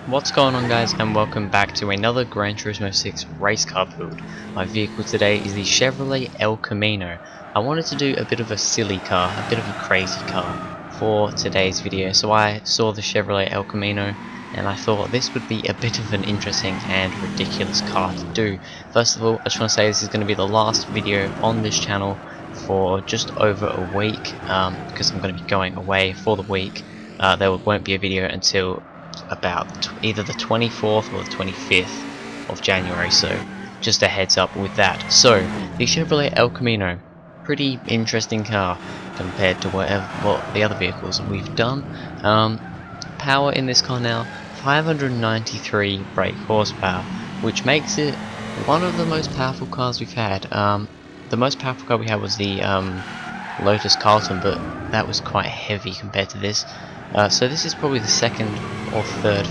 What's going on, guys, and welcome back to another Gran Turismo 6 race car build. My vehicle today is the Chevrolet El Camino. I wanted to do a bit of a silly car, a bit of a crazy car for today's video, so I saw the Chevrolet El Camino and I thought this would be a bit of an interesting and ridiculous car to do. First of all, I just want to say this is going to be the last video on this channel for just over a week, because I'm going to be going away for the week. There won't be a video until about either the 24th or the 25th of January, so just a heads up with that. So the Chevrolet El Camino, pretty interesting car compared to what the other vehicles we've done. Power in this car now, 593 brake horsepower, which makes it one of the most powerful cars we've had. The most powerful car we had was the Lotus Carlton, but that was quite heavy compared to this. So this is probably the second or third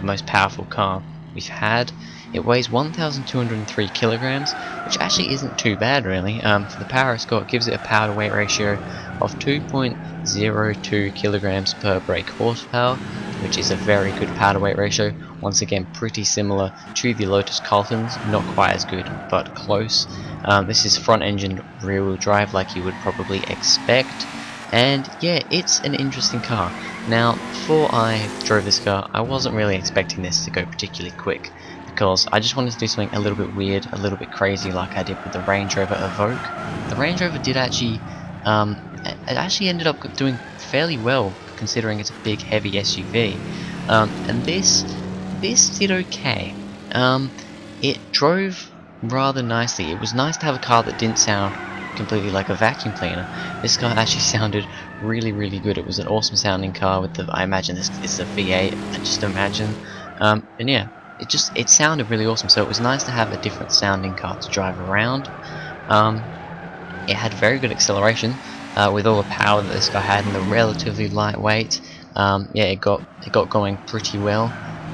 most powerful car we've had. It weighs 1,203 kilograms, which actually isn't too bad really. For the power it's got, it gives it a power to weight ratio of 2.02 kilograms per brake horsepower, which is a very good power to weight ratio. Once again, pretty similar to the Lotus Carltons, not quite as good, but close. This is front engine rear wheel drive like you would probably expect. And yeah, it's an interesting car. Now, before I drove this car, I wasn't really expecting this to go particularly quick, because I just wanted to do something a little bit weird, a little bit crazy, like I did with the Range Rover Evoque. The Range Rover did actually, it actually ended up doing fairly well, considering it's a big, heavy SUV. And this did okay. It drove rather nicely. It was nice to have a car that didn't sound completely like a vacuum cleaner. This car actually sounded really good. It was an awesome sounding car with the, I imagine this is a V8, I just imagine. And yeah, it sounded really awesome, so it was nice to have a different sounding car to drive around. It had very good acceleration with all the power that this car had and the relatively lightweight. Yeah, it got going pretty well.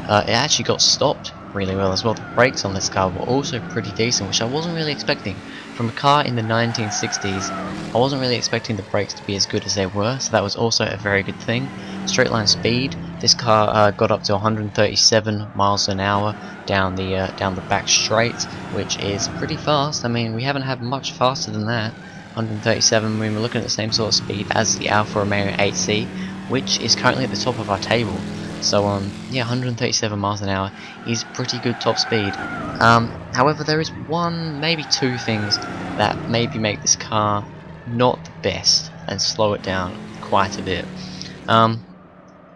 It actually got stopped really well as well. The brakes on this car were also pretty decent, which I wasn't really expecting. From a car in the 1960s, I wasn't really expecting the brakes to be as good as they were, so that was also a very good thing. Straight line speed, this car got up to 137 miles an hour down the back straight, which is pretty fast. I mean, we haven't had much faster than that. 137, we were looking at the same sort of speed as the Alfa Romeo 8C, which is currently at the top of our table. So yeah, 137 miles an hour is pretty good top speed. However, there is one, maybe two things that maybe make this car not the best and slow it down quite a bit.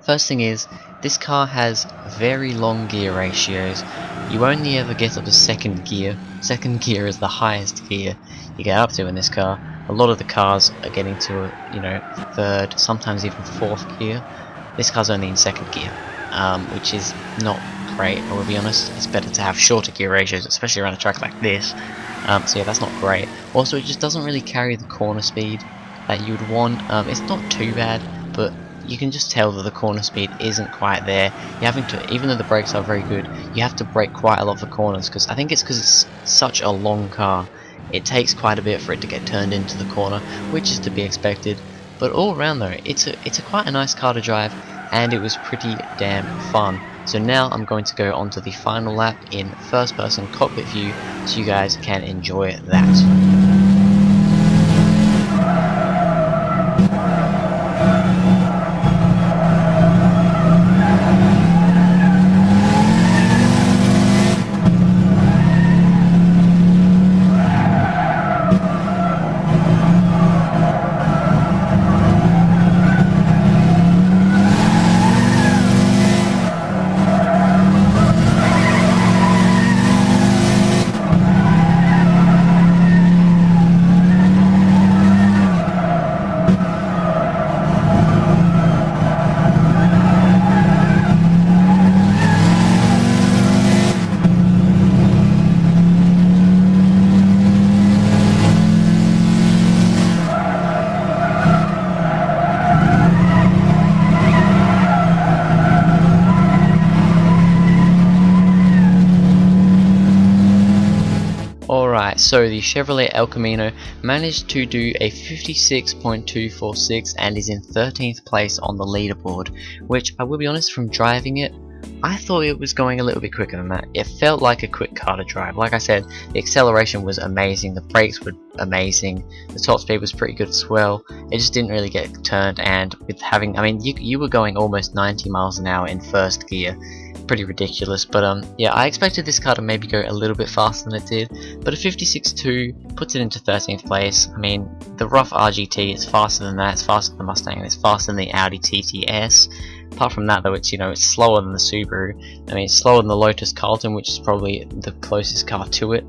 First thing is, this car has very long gear ratios. You only ever get up to second gear. Second gear is the highest gear you get up to in this car. A lot of the cars are getting to, third, sometimes even fourth gear. This car's only in second gear, which is not great, I will be honest. It's better to have shorter gear ratios, especially around a track like this. So yeah, that's not great. Also, it just doesn't really carry the corner speed that you would want. It's not too bad, but you can just tell that the corner speed isn't quite there. You're having to, even though the brakes are very good, you have to brake quite a lot of the corners, because I think it's because it's such a long car. It takes quite a bit for it to get turned into the corner, which is to be expected. But all around though, it's quite a nice car to drive, and it was pretty damn fun. So now I'm going to go on to the final lap in first person cockpit view, so you guys can enjoy that. Alright, so the Chevrolet El Camino managed to do a 56.246 and is in 13th place on the leaderboard, which I will be honest, from driving it, I thought it was going a little bit quicker than that. It felt like a quick car to drive. Like I said, the acceleration was amazing, the brakes were amazing, the top speed was pretty good as well. It just didn't really get turned, and with having, I mean, you were going almost 90 miles an hour in first gear. Pretty ridiculous, but yeah, I expected this car to maybe go a little bit faster than it did, but a 56.2 puts it into 13th place. I mean, the rough RGT is faster than that, it's faster than the Mustang, and it's faster than the Audi TTS. Apart from that though, it's, you know, it's slower than the Subaru. I mean, it's slower than the Lotus Carlton, which is probably the closest car to it,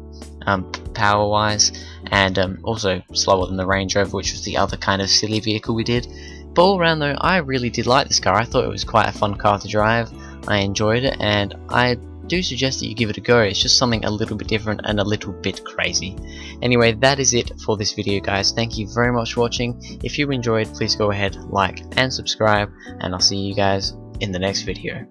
power wise, and also slower than the Range Rover, which was the other kind of silly vehicle we did. But all around though, I really did like this car. I thought it was quite a fun car to drive. I enjoyed it, and I do suggest that you give it a go. It's just something a little bit different and a little bit crazy. Anyway, that is it for this video, guys. Thank you very much for watching. If you enjoyed, please go ahead, like and subscribe, and I'll see you guys in the next video.